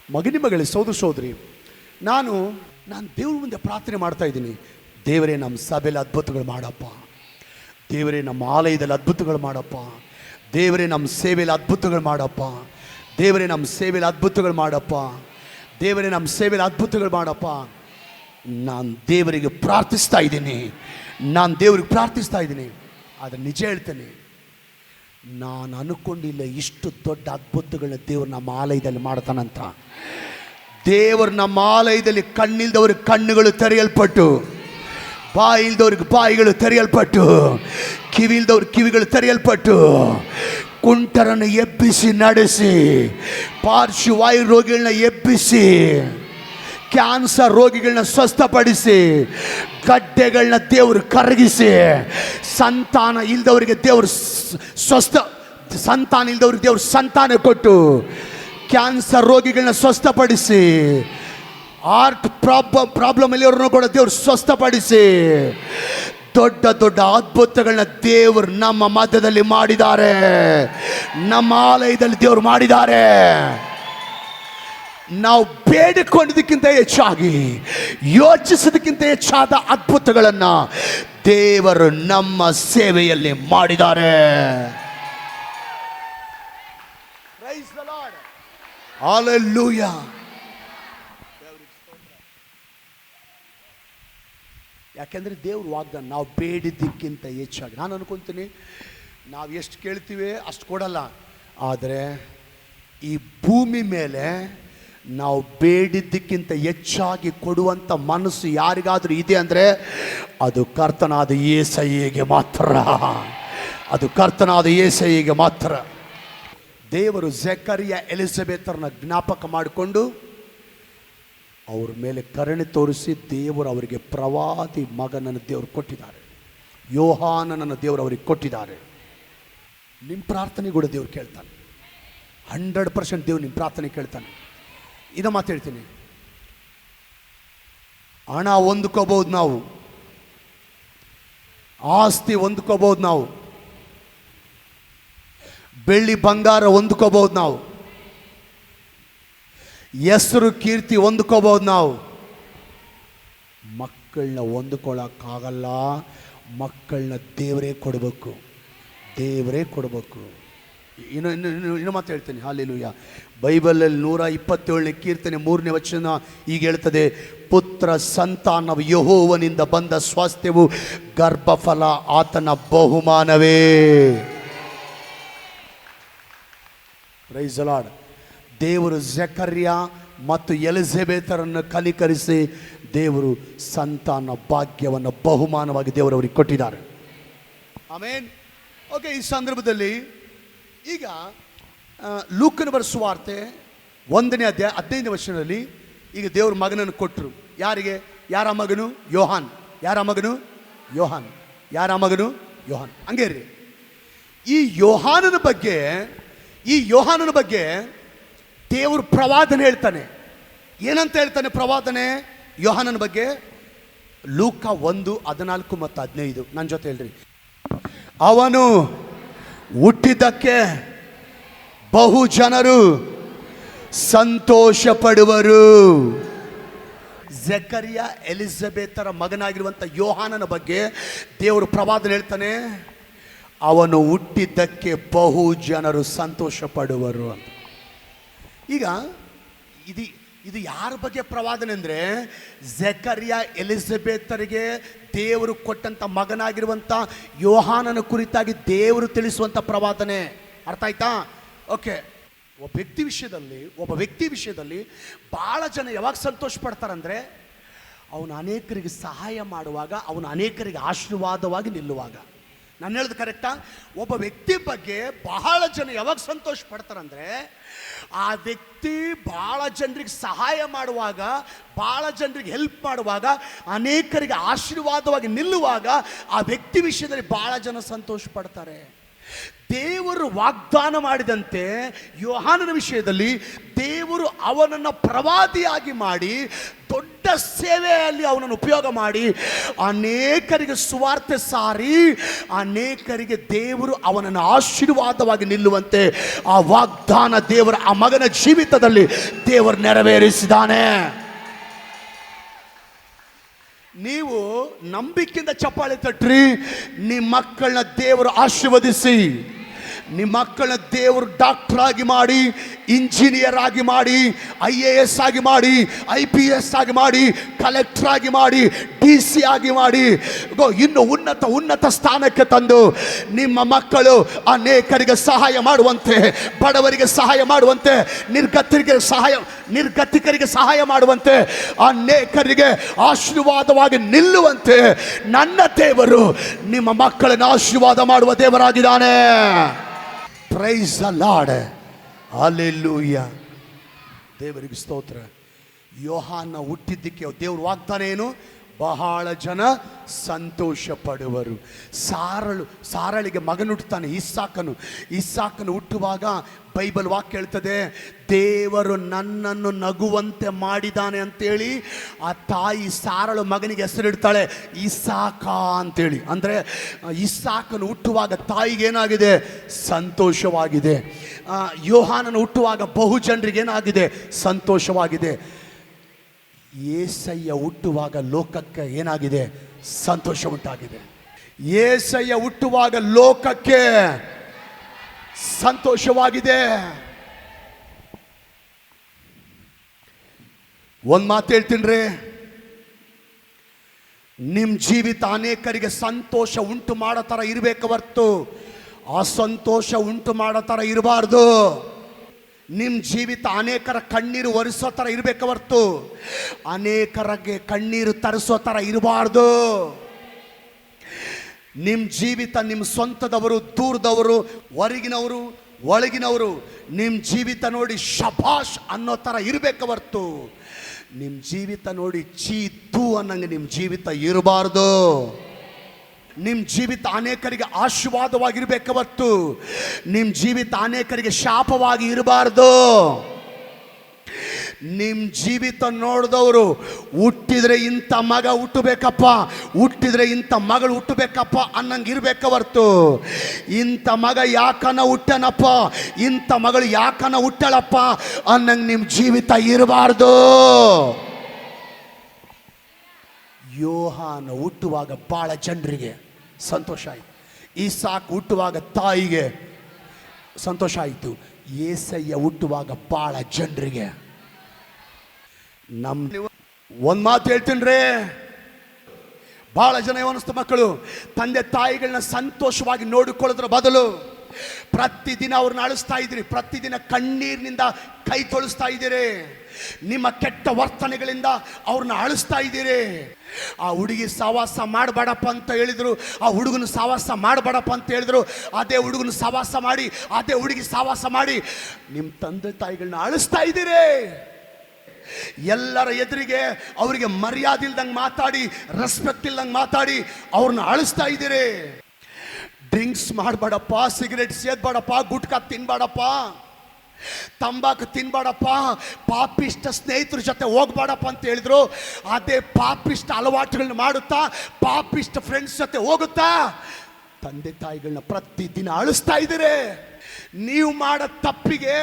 ಮಗನಿ ಸೋದರಿ, ನಾನು ದೇವ್ರ ಮುಂದೆ ಪ್ರಾರ್ಥನೆ ಮಾಡ್ತಾ ಇದ್ದೀನಿ. ದೇವರೇ ನಮ್ಮ ಸಭೆಯಲ್ಲಿ ಅದ್ಭುತಗಳು ಮಾಡಪ್ಪ. ದೇವರೇ ನಮ್ಮ ಆಲಯದಲ್ಲಿ ಅದ್ಭುತಗಳು ಮಾಡಪ್ಪ. ದೇವರೇ ನಮ್ಮ ಸೇವೆಯಲ್ಲಿ ಅದ್ಭುತಗಳು ಮಾಡಪ್ಪ. ದೇವರೇ ನಮ್ಮ ಸೇವೆಯಲ್ಲಿ ಅದ್ಭುತಗಳು ಮಾಡಪ್ಪ. ದೇವರೇ ನಮ್ಮ ಸೇವೆಯಲ್ಲಿ ಅದ್ಭುತಗಳು ಮಾಡಪ್ಪ. ನಾನು ದೇವರಿಗೆ ಪ್ರಾರ್ಥಿಸ್ತಾ ಇದ್ದೀನಿ. ಆದರೆ ನಿಜ ಹೇಳ್ತೇನೆ, ನಾನು ಅನ್ಕೊಂಡಿಲ್ಲ ಇಷ್ಟು ದೊಡ್ಡ ಅದ್ಭುತಗಳನ್ನ ದೇವರು ನಮ್ಮ ಆಲಯದಲ್ಲಿ ಮಾಡ್ತಾನಂತ. ದೇವರು ನಮ್ಮ ಆಲಯದಲ್ಲಿ ಕಣ್ಣಿಲ್ದವ್ರಿಗೆ ಕಣ್ಣುಗಳು ತೆರೆಯಲ್ಪಟ್ಟು, ಬಾಯಿಲ್ದವ್ರಿಗೆ ಬಾಯಿಗಳು ತೆರೆಯಲ್ಪಟ್ಟು, ಕಿವಿಲ್ದವ್ರಿಗೆ ಕಿವಿಗಳು ತೆರೆಯಲ್ಪಟ್ಟು, ಕುಂಟರನ್ನು ಎಬ್ಬಿಸಿ ನಡೆಸಿ, ಪಾರ್ಶ್ವವಾಯು ರೋಗಿಗಳನ್ನ ಎಬ್ಬಿಸಿ, ಕ್ಯಾನ್ಸರ್ ರೋಗಿಗಳನ್ನ ಸ್ವಸ್ಥಪಡಿಸಿ, ಗಡ್ಡೆಗಳನ್ನ ದೇವರು ಕರಗಿಸಿ, ಸಂತಾನ ಇಲ್ದವರಿಗೆ ದೇವರು ಸಂತಾನ ಇಲ್ದವ್ರಿಗೆ ದೇವರು ಸಂತಾನ ಕೊಟ್ಟು, ಕ್ಯಾನ್ಸರ್ ರೋಗಿಗಳನ್ನ ಸ್ವಸ್ಥಪಡಿಸಿ, ಹಾರ್ಟ್ ಪ್ರಾಬ್ಲಮ್ ಇಲ್ಲಿಯವ್ರನ್ನೂ ಕೂಡ ದೇವರು ಸ್ವಸ್ಥಪಡಿಸಿ, ದೊಡ್ಡ ದೊಡ್ಡ ಅದ್ಭುತಗಳನ್ನ ದೇವರು ನಮ್ಮ ಮಧ್ಯದಲ್ಲಿ ಮಾಡಿದ್ದಾರೆ. ನಮ್ಮ ಆಲಯದಲ್ಲಿ ದೇವರು ಮಾಡಿದ್ದಾರೆ. ನಾವು ಬೇಡಿಕೊಂಡಿದ್ದಕ್ಕಿಂತ ಹೆಚ್ಚಾಗಿ, ಯೋಚಿಸೋದಕ್ಕಿಂತ ಹೆಚ್ಚಾದ ಅದ್ಭುತಗಳನ್ನು ದೇವರು ನಮ್ಮ ಸೇವೆಯಲ್ಲಿ ಮಾಡಿದ್ದಾರೆ. Praise the Lord. ಹಲ್ಲೆಲೂಯಾ. ಯಾಕೆಂದರೆ ದೇವ್ರ ವಾಗ್ದಾನ ನಾವು ಬೇಡಿದ್ದಕ್ಕಿಂತ ಹೆಚ್ಚಾಗಿ, ನಾನು ಅನ್ಕೊತೀನಿ ನಾವು ಎಷ್ಟು ಕೇಳ್ತೀವಿ ಅಷ್ಟು ಕೊಡಲ್ಲ. ಆದರೆ ಈ ಭೂಮಿ ಮೇಲೆ ನಾವು ಬೇಡಿದ್ದಕ್ಕಿಂತ ಹೆಚ್ಚಾಗಿ ಕೊಡುವಂಥ ಮನಸ್ಸು ಯಾರಿಗಾದರೂ ಇದೆ ಅಂದರೆ ಅದು ಕರ್ತನಾದ ಯೇಸಯ್ಯಗೆ ಮಾತ್ರ. ಅದು ಕರ್ತನಾದ ಯೇಸಯ್ಯಗೆ ಮಾತ್ರ. ದೇವರು ಜಕರಿಯ ಎಲಿಜಬೆತರನ್ನ ಜ್ಞಾಪಕ ಮಾಡಿಕೊಂಡು ಅವ್ರ ಮೇಲೆ ಕರುಣೆ ತೋರಿಸಿ ದೇವರು ಅವರಿಗೆ ಪ್ರವಾದಿ ಮಗನನ್ನು ದೇವರು ಕೊಟ್ಟಿದ್ದಾರೆ. ಯೋಹಾನನನ್ನು ದೇವರು ಅವರಿಗೆ ಕೊಟ್ಟಿದ್ದಾರೆ. ನಿಮ್ಮ ಪ್ರಾರ್ಥನೆ ಕೂಡ ದೇವ್ರು ಕೇಳ್ತಾನೆ. 100% ದೇವ್ರು ನಿಮ್ಮ ಪ್ರಾರ್ಥನೆ ಕೇಳ್ತಾನೆ. ಇದು ಮಾತು ಹೇಳ್ತೀನಿ, ಹಣ ಹೊಂದ್ಕೋಬಹುದು, ನಾವು ಆಸ್ತಿ ಹೊಂದ್ಕೋಬಹುದು, ನಾವು ಬೆಳ್ಳಿ ಬಂಗಾರ ಹೊಂದ್ಕೋಬಹುದು, ನಾವು ಹೆಸರು ಕೀರ್ತಿ ಹೊಂದ್ಕೋಬಹುದು, ನಾವು ಮಕ್ಕಳನ್ನ ಹೊಂದ್ಕೊಳ್ಳೋಕ್ಕಾಗಲ್ಲ. ಮಕ್ಕಳನ್ನ ದೇವರೇ ಕೊಡಬೇಕು, ದೇವರೇ ಕೊಡಬೇಕು. ಇನ್ನು ಮಾತು ಹೇಳ್ತೀನಿ. ಹಲ್ಲೆಲೂಯಾ. ಬೈಬಲಲ್ಲಿ 127ನೇ ಕೀರ್ತನೆ 3ನೇ ವಚನ ಈಗ ಹೇಳ್ತದೆ, ಪುತ್ರ ಸಂತಾನವು ಯೆಹೋವನಿಂದ ಬಂದ ಸ್ವಾಸ್ಥ್ಯವು, ಗರ್ಭಫಲ ಆತನ ಬಹುಮಾನವೇ. Price the lord. ದೇವರು ಜಕರ್ಯ ಮತ್ತು ಎಲಿಜಬೆತರನ್ನು ಕನಿಕರಿಸಿ ದೇವರು ಸಂತಾನ ಭಾಗ್ಯವನ್ನು ಬಹುಮಾನವಾಗಿ ದೇವರು ಅವರಿಗೆ ಕೊಟ್ಟಿದ್ದಾರೆ. ಆಮೇನ್. ಓಕೆ, ಈ ಸಂದರ್ಭದಲ್ಲಿ ಈಗ ಲೂಕನ ಬರೆದ ಸುವಾರ್ತೆ 1ನೇ ಅಧ್ಯಾಯ 15ನೇ ವಚನದಲ್ಲಿ ಈಗ ದೇವ್ರ ಮಗನನ್ನು ಕೊಟ್ಟರು. ಯಾರಿಗೆ? ಯಾರ ಮಗನು? ಯೋಹಾನ್. ಯಾರ ಮಗನು? ಯೋಹಾನ್. ಯಾರ ಮಗನು? ಯೋಹಾನ್. ಹಂಗೆ ರೀ, ಈ ಯೋಹಾನನ ಬಗ್ಗೆ ದೇವರು ಪ್ರವಾದನೆ ಹೇಳ್ತಾನೆ. ಏನಂತ ಹೇಳ್ತಾನೆ ಪ್ರವಾದನೆ ಯೋಹಾನನ ಬಗ್ಗೆ? ಲೂಕ 1:14 ಮತ್ತು 15 ನನ್ನ ಜೊತೆ ಹೇಳ್ರಿ. ಅವನು ಹುಟ್ಟಿದ್ದಕ್ಕೆ ಬಹು ಜನರು ಸಂತೋಷ ಪಡುವರು. ಜಕರಿಯ ಎಲಿಜಬೆತರ ಮಗನಾಗಿರುವಂಥ ಯೋಹಾನನ ಬಗ್ಗೆ ದೇವರು ಪ್ರವಾದನೆ ಹೇಳ್ತಾನೆ, ಅವನು ಹುಟ್ಟಿದ್ದಕ್ಕೆ ಬಹು ಜನರು ಸಂತೋಷ ಪಡುವರು ಅಂತ. ಈಗ ಇದು ಯಾರ ಬಗ್ಗೆ ಪ್ರವಾದನೆ ಅಂದರೆ, ಜಕರಿಯ ಎಲಿಜಬೆತರಿಗೆ ದೇವರು ಕೊಟ್ಟಂಥ ಮಗನಾಗಿರುವಂಥ ಯೋಹಾನನ ಕುರಿತಾಗಿ ದೇವರು ತಿಳಿಸುವಂಥ ಪ್ರವಾದನೆ. ಅರ್ಥ ಆಯ್ತಾ? ಓಕೆ, ಒಬ್ಬ ವ್ಯಕ್ತಿ ವಿಷಯದಲ್ಲಿ ಭಾಳ ಜನ ಯಾವಾಗ ಸಂತೋಷ ಪಡ್ತಾರಂದರೆ, ಅವನು ಅನೇಕರಿಗೆ ಸಹಾಯ ಮಾಡುವಾಗ, ಅವನು ಅನೇಕರಿಗೆ ಆಶೀರ್ವಾದವಾಗಿ ನಿಲ್ಲುವಾಗ. ನಾನು ಹೇಳೋದು ಕರೆಕ್ಟಾ? ಒಬ್ಬ ವ್ಯಕ್ತಿ ಬಗ್ಗೆ ಬಹಳ ಜನ ಯಾವಾಗ ಸಂತೋಷ ಪಡ್ತಾರಂದರೆ, ಆ ವ್ಯಕ್ತಿ ಭಾಳ ಜನರಿಗೆ ಸಹಾಯ ಮಾಡುವಾಗ, ಭಾಳ ಜನರಿಗೆ ಹೆಲ್ಪ್ ಮಾಡುವಾಗ, ಅನೇಕರಿಗೆ ಆಶೀರ್ವಾದವಾಗಿ ನಿಲ್ಲುವಾಗ ಆ ವ್ಯಕ್ತಿ ವಿಷಯದಲ್ಲಿ ಭಾಳ ಜನ ಸಂತೋಷ ಪಡ್ತಾರೆ. ದೇವರು ವಾಗ್ದಾನ ಮಾಡಿದಂತೆ ಯೋಹಾನನ ವಿಷಯದಲ್ಲಿ ದೇವರು ಅವನನ್ನು ಪ್ರವಾದಿಯಾಗಿ ಮಾಡಿ ದೊಡ್ಡ ಸೇವೆಯಲ್ಲಿ ಅವನನ್ನು ಉಪಯೋಗ ಮಾಡಿ ಅನೇಕರಿಗೆ ಸುವಾರ್ತೆ ಸಾರಿ ಅನೇಕರಿಗೆ ದೇವರು ಅವನನ್ನು ಆಶೀರ್ವಾದವಾಗಿ ನಿಲ್ಲುವಂತೆ ಆ ವಾಗ್ದಾನ ದೇವರ ಆ ಮಗನ ಜೀವಿತದಲ್ಲಿ ದೇವರು ನೆರವೇರಿಸಿದ್ದಾನೆ. ನೀವು ನಂಬಿಕೆಯಿಂದ ಚಪ್ಪಾಳೆ ತಟ್ರಿ. ನಿಮ್ಮ ಮಕ್ಕಳನ್ನ ದೇವರು ಆಶೀರ್ವದಿಸಿ, ನಿಮ್ಮ ಮಕ್ಕಳನ್ನ ದೇವರು ಡಾಕ್ಟರ್ ಆಗಿ ಮಾಡಿ, ಇಂಜಿನಿಯರ್ ಆಗಿ ಮಾಡಿ, IAS ಆಗಿ ಮಾಡಿ, IPS ಆಗಿ ಮಾಡಿ, ಕಲೆಕ್ಟರ್ ಆಗಿ ಮಾಡಿ, DC ಆಗಿ ಮಾಡಿ, ಇನ್ನು ಉನ್ನತ ಸ್ಥಾನಕ್ಕೆ ತಂದು ನಿಮ್ಮ ಮಕ್ಕಳು ಅನೇಕರಿಗೆ ಸಹಾಯ ಮಾಡುವಂತೆ, ಬಡವರಿಗೆ ಸಹಾಯ ಮಾಡುವಂತೆ, ನಿರ್ಗತಿಕರಿಗೆ ಸಹಾಯ ಮಾಡುವಂತೆ, ಅನೇಕರಿಗೆ ಆಶೀರ್ವಾದವಾಗಿ ನಿಲ್ಲುವಂತೆ ನನ್ನ ದೇವರು ನಿಮ್ಮ ಮಕ್ಕಳನ್ನು ಆಶೀರ್ವಾದ ಮಾಡುವ ದೇವರಾಗಿದ್ದಾನೆ. Praise the lord. ಹಲ್ಲೆಲೂಯಾ. ದೇವರಿಗೆ ಸ್ತೋತ್ರ. ಯೋಹಾನ ಹುಟ್ಟಿದ್ದಕ್ಕೆ ದೇವ್ರ ವಾಗ್ದಾನ ಏನು? ಬಹಳ ಜನ ಸಂತೋಷ ಪಡುವರು. ಸಾರಳಿಗೆ ಮಗನು ಹುಟ್ಟುತ್ತಾನೆ, ಇಸ್ಸಾಕನು ಹುಟ್ಟುವಾಗ ಬೈಬಲ್ ವಾಕ್ಯ ಹೇಳ್ತದೆ, ದೇವರು ನನ್ನನ್ನು ನಗುವಂತೆ ಮಾಡಿದ್ದಾನೆ ಅಂತೇಳಿ ಆ ತಾಯಿ ಸಾರಳು ಮಗನಿಗೆ ಹೆಸರಿಡ್ತಾಳೆ ಇಸಾಕ ಅಂತೇಳಿ. ಅಂದರೆ ಇಸಾಕನು ಹುಟ್ಟುವಾಗ ತಾಯಿಗೆ ಏನಾಗಿದೆ? ಸಂತೋಷವಾಗಿದೆ. ಯೋಹಾನನು ಹುಟ್ಟುವಾಗ ಬಹು ಜನರಿಗೆ ಏನಾಗಿದೆ? ಸಂತೋಷವಾಗಿದೆ. ಏಸಯ್ಯ ಹುಟ್ಟುವಾಗ ಲೋಕಕ್ಕೆ ಏನಾಗಿದೆ? ಸಂತೋಷ ಉಂಟಾಗಿದೆ. ಏಸಯ್ಯ ಹುಟ್ಟುವಾಗ ಲೋಕಕ್ಕೆ ಸಂತೋಷವಾಗಿದೆ. ಒಂದು ಮಾತು ಹೇಳ್ತೀನಿ, ನಿಮ್ಮ ಜೀವಿತ ಅನೇಕರಿಗೆ ಸಂತೋಷ ಉಂಟು ಮಾಡೋ ಥರ ಇರಬೇಕು ಹೊರ್ತು ಅಸಂತೋಷ ಉಂಟು ಮಾಡೋ ಥರ ಇರಬಾರ್ದು. ನಿಮ್ಮ ಜೀವಿತ ಅನೇಕರ ಕಣ್ಣೀರು ಒರೆಸೋ ಥರ ಇರಬೇಕು ಹೊರ್ತು ಅನೇಕರಿಗೆ ಕಣ್ಣೀರು ತರಿಸೋ ಥರ ಇರಬಾರ್ದು. ನಿಮ್ಮ ಜೀವಿತ ನಿಮ್ಮ ಸ್ವಂತದವರು, ದೂರದವರು, ಹೊರಗಿನವರು, ಒಳಗಿನವರು ನಿಮ್ಮ ಜೀವಿತ ನೋಡಿ ಶಭಾಷ್ ಅನ್ನೋ ಥರ ಇರಬೇಕು ಹೊರ್ತು ನಿಮ್ಮ ಜೀವಿತ ನೋಡಿ ಚೀತು ಅನ್ನಂಗೆ ನಿಮ್ಮ ಜೀವಿತ ಇರಬಾರ್ದು. ನಿಮ್ಮ ಜೀವಿತ ಅನೇಕರಿಗೆ ಆಶೀರ್ವಾದವಾಗಿರ್ಬೇಕು ಹೊರ್ತು ನಿಮ್ಮ ಜೀವಿತ ಅನೇಕರಿಗೆ ಶಾಪವಾಗಿ ಇರಬಾರ್ದು. ನಿಮ್ಮ ಜೀವಿತ ನೋಡಿದವರು ಹುಟ್ಟಿದ್ರೆ ಇಂಥ ಮಗ ಹುಟ್ಟಬೇಕಪ್ಪ, ಹುಟ್ಟಿದ್ರೆ ಇಂಥ ಮಗಳು ಹುಟ್ಟಬೇಕಪ್ಪ ಅನ್ನಂಗೆ ಇರಬೇಕು ಹೊರ್ತು ಇಂಥ ಮಗ ಯಾಕನ ಹುಟ್ಟನಪ್ಪ, ಇಂಥ ಮಗಳು ಯಾಕನ ಹುಟ್ಟಳಪ್ಪ ಅನ್ನಂಗೆ ನಿಮ್ಮ ಜೀವಿತ ಇರಬಾರ್ದು. ಯೋಹಾನ ಹುಟ್ಟುವಾಗ ಭಾಳ ಜನರಿಗೆ ಸಂತೋಷ ಆಯಿತು. ಇಸಾಕ್ ಹುಟ್ಟುವಾಗ ತಾಯಿಗೆ ಸಂತೋಷ ಆಯಿತು. ಏಸಯ್ಯ ಹುಟ್ಟುವಾಗ ಭಾಳ ಜನರಿಗೆ. ಒಂದು ಮಾತು ಹೇಳ್ತೀನಿ, ಭಾಳ ಜನ ಯವನಸ್ಥ ಮಕ್ಕಳು ತಂದೆ ತಾಯಿಗಳನ್ನ ಸಂತೋಷವಾಗಿ ನೋಡಿಕೊಳ್ಳೋದ್ರ ಬದಲು ಪ್ರತಿದಿನ ಅವ್ರನ್ನ ಅಳಿಸ್ತಾ ಇದ್ದೀರಿ, ಪ್ರತಿದಿನ ಕಣ್ಣೀರಿನಿಂದ ಕೈ ತೊಳಿಸ್ತಾ ಇದ್ದೀರಿ, ನಿಮ್ಮ ಕೆಟ್ಟ ವರ್ತನೆಗಳಿಂದ ಅವ್ರನ್ನ ಅಳಿಸ್ತಾ ಇದ್ದೀರಿ. ಆ ಹುಡುಗಿ ಸಹವಾಸ ಮಾಡಬೇಡಪ್ಪ ಅಂತ ಹೇಳಿದ್ರು, ಆ ಹುಡುಗನ ಸಹವಾಸ ಮಾಡಬೇಡಪ್ಪ ಅಂತ ಹೇಳಿದ್ರು, ಅದೇ ಹುಡುಗನ ಸಹವಾಸ ಮಾಡಿ, ಅದೇ ಹುಡುಗಿ ಸಹವಾಸ ಮಾಡಿ ನಿಮ್ಮ ತಂದೆ ತಾಯಿಗಳನ್ನ ಅಳಿಸ್ತಾ ಇದ್ದೀರಿ. ಎಲ್ಲರ ಎದುರಿಗೆ ಅವರಿಗೆ ಮರ್ಯಾದೆ ಇಲ್ದಂಗೆ ಮಾತಾಡಿ, ರೆಸ್ಪೆಕ್ಟ್ ಇಲ್ದಂಗೆ ಮಾತಾಡಿ ಅವ್ರನ್ನ ಅಳಿಸ್ತಾ ಇದ್ದೀರಿ. ಡ್ರಿಂಕ್ಸ್ ಮಾಡಬೇಡಪ್ಪ, ಸಿಗರೇಟ್ ಸೇದ್ಬೇಡಪ್ಪ, ಗುಟ್ಕಾ ತಿನ್ಬೇಡಪ್ಪ, ತಂಬಾಕು ತಿನ್ಬೇಡಪ್ಪ, ಪಾಪಿಷ್ಟ ಸ್ನೇಹಿತರ ಜೊತೆ ಹೋಗ್ಬೇಡಪ್ಪ ಅಂತ ಹೇಳಿದ್ರು, ಅದೇ ಪಾಪಿಷ್ಟ ಅಲವಾಟುಗಳನ್ನ ಮಾಡುತ್ತಾ ಪಾಪಿಷ್ಟ ಫ್ರೆಂಡ್ಸ್ ಜೊತೆ ಹೋಗುತ್ತಾ ತಂದೆ ತಾಯಿಗಳನ್ನ ಪ್ರತಿದಿನ ಅಳಿಸ್ತಾ ಇದ್ದೀರಿ. ನೀವು ಮಾಡೋ ತಪ್ಪಿಗೆ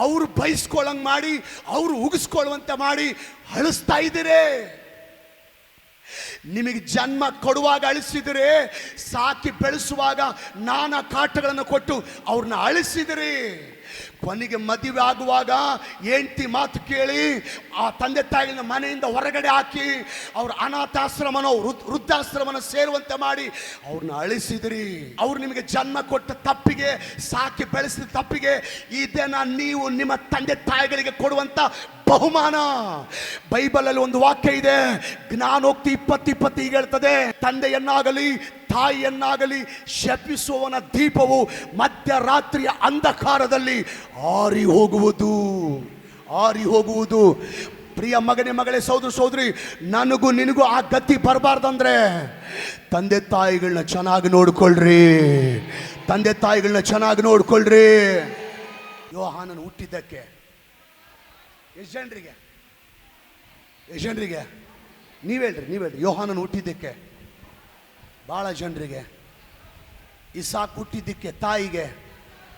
ಅವರು ಬಯಸ್ಕೊಳ್ಳಂಗೆ ಮಾಡಿ, ಅವರು ಉಗಿಸ್ಕೊಳ್ಳುವಂತೆ ಮಾಡಿ ಅಳಿಸ್ತಾ ಇದ್ದೀರಿ. ನಿಮಗೆ ಜನ್ಮ ಕೊಡುವಾಗ ಅಳಿಸಿದಿರಿ, ಸಾಕಿ ಬೆಳೆಸುವಾಗ ನಾನಾ ಕಾಟಗಳನ್ನು ಕೊಟ್ಟು ಅವ್ರನ್ನ ಅಳಿಸಿದಿರಿ. ಕೊನೆಗೆ ಮದುವೆ ಆಗುವಾಗ ಹೆಂಡತಿ ಮಾತು ಕೇಳಿ ಆ ತಂದೆ ತಾಯಿಗಳನ್ನ ಮನೆಯಿಂದ ಹೊರಗಡೆ ಹಾಕಿ ಅವ್ರ ಅನಾಥಾಶ್ರಮನ ವೃದ್ಧಾಶ್ರಮನ ಸೇರುವಂತೆ ಮಾಡಿ ಅವ್ರನ್ನ ಅಳಿಸಿದ್ರಿ. ಅವ್ರು ನಿಮಗೆ ಜನ್ಮ ಕೊಟ್ಟ ತಪ್ಪಿಗೆ, ಸಾಕಿ ಬೆಳೆಸಿದ ತಪ್ಪಿಗೆ ಇದನ್ನ ನೀವು ನಿಮ್ಮ ತಂದೆ ತಾಯಿಗಳಿಗೆ ಕೊಡುವಂತ ಬಹುಮಾನ. ಬೈಬಲಲ್ಲಿ ಒಂದು ವಾಕ್ಯ ಇದೆ, ಜ್ಞಾನೋಕ್ತಿ 20:20 ಹೀಗೆ ಹೇಳ್ತದೆ, ತಂದೆಯನ್ನಾಗಲಿ ತಾಯಿಯನ್ನಾಗಲಿ ಶಪಿಸುವವನ ದೀಪವು ಮಧ್ಯರಾತ್ರಿಯ ಅಂಧಕಾರದಲ್ಲಿ ಆರಿ ಹೋಗುವುದು, ಆರಿ ಹೋಗುವುದು. ಪ್ರಿಯ ಮಗನೇ, ಮಗಳೇ, ಸಹೋದರ ಸಹೋದರಿ, ನನಗೂ ನಿನಗೂ ಆ ಗತಿ ಬರಬಾರ್ದಂದ್ರೆ ತಂದೆ ತಾಯಿಗಳನ್ನ ಚೆನ್ನಾಗಿ ನೋಡ್ಕೊಳ್ರಿ, ತಂದೆ ತಾಯಿಗಳನ್ನ ಚೆನ್ನಾಗಿ ನೋಡ್ಕೊಳ್ರಿ. ಯೋಹಾನನ ಹುಟ್ಟಿದ್ದಕ್ಕೆ ಎಷ್ಟು ಜನರಿಗೆ ನೀವು ಹೇಳ್ರಿ, ಯೋಹಾನನ ಹುಟ್ಟಿದ್ದಕ್ಕೆ ಭಾಳ ಜನರಿಗೆ, ಇಸಾಕ್ ಹುಟ್ಟಿದ್ದಕ್ಕೆ ತಾಯಿಗೆ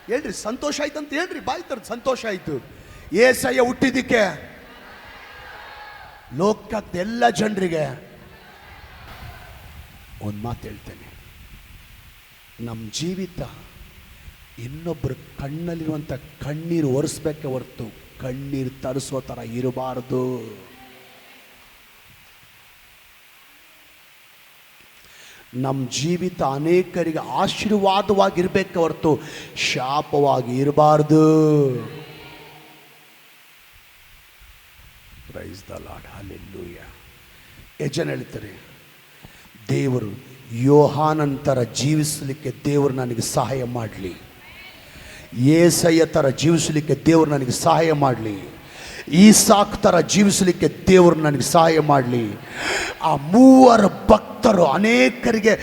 ಹೇಳ್ರಿ ಸಂತೋಷ ಆಯ್ತು ಅಂತ ಹೇಳ್ರಿ, ಬಾಯಿ ತರದ ಸಂತೋಷ ಆಯ್ತು. ಏಸಯ್ಯ ಹುಟ್ಟಿದ್ದಕ್ಕೆ ಲೋಕದ ಎಲ್ಲ ಜನರಿಗೆ ಒಂದು ಮಾತು ಹೇಳ್ತೇನೆ, ನಮ್ಮ ಜೀವಿತ ಇನ್ನೊಬ್ಬರ ಕಣ್ಣಲ್ಲಿರುವಂಥ ಕಣ್ಣೀರು ಒರೆಸ್ಬೇಕೆ ಹೊರತು ಕಣ್ಣೀರು ತರಿಸೋ ಥರ ಇರಬಾರ್ದು. ನಮ್ಮ ಜೀವಿತ ಅನೇಕರಿಗೆ ಆಶೀರ್ವಾದವಾಗಿರ್ಬೇಕೆ ಹೊರತು ಶಾಪವಾಗಿ ಇರಬಾರ್ದು. Praise the lord, hallelujah. ಯಜನ ಹೇಳ್ತಾರೆ, ದೇವರು ಯೋಹಾನನ ಥರ ಜೀವಿಸಲಿಕ್ಕೆ ದೇವರು ನನಗೆ ಸಹಾಯ ಮಾಡಲಿ, ಏಸಯ್ಯ ಥರ ಜೀವಿಸಲಿಕ್ಕೆ ದೇವರು ನನಗೆ ಸಹಾಯ ಮಾಡಲಿ, ಈಸಾಕ್ ಥರ ಜೀವಿಸಲಿಕ್ಕೆ ದೇವರು ನನಗೆ ಸಹಾಯ ಮಾಡಲಿ. ಆ ಮೂವರು ಭಕ್ತರು ಅನೇಕರಿಗೆ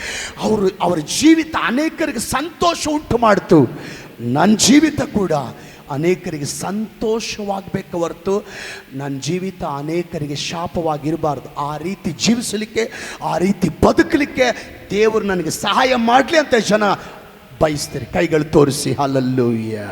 ಅವರ ಜೀವಿತ ಅನೇಕರಿಗೆ ಸಂತೋಷ ಉಂಟು ಮಾಡಿತು. ನನ್ನ ಜೀವಿತ ಕೂಡ ಅನೇಕರಿಗೆ ಸಂತೋಷವಾಗಬೇಕು ಹೊರತು ನನ್ನ ಜೀವಿತ ಅನೇಕರಿಗೆ ಶಾಪವಾಗಿರಬಾರ್ದು. ಆ ರೀತಿ ಜೀವಿಸಲಿಕ್ಕೆ, ಆ ರೀತಿ ಬದುಕಲಿಕ್ಕೆ ದೇವರು ನನಗೆ ಸಹಾಯ ಮಾಡಲಿ ಅಂತ ಜನ ಬಯಸ್ತಾರೆ. ಕೈಗಳು ತೋರಿಸಿ ಹಲ್ಲೆಲೂಯಾ.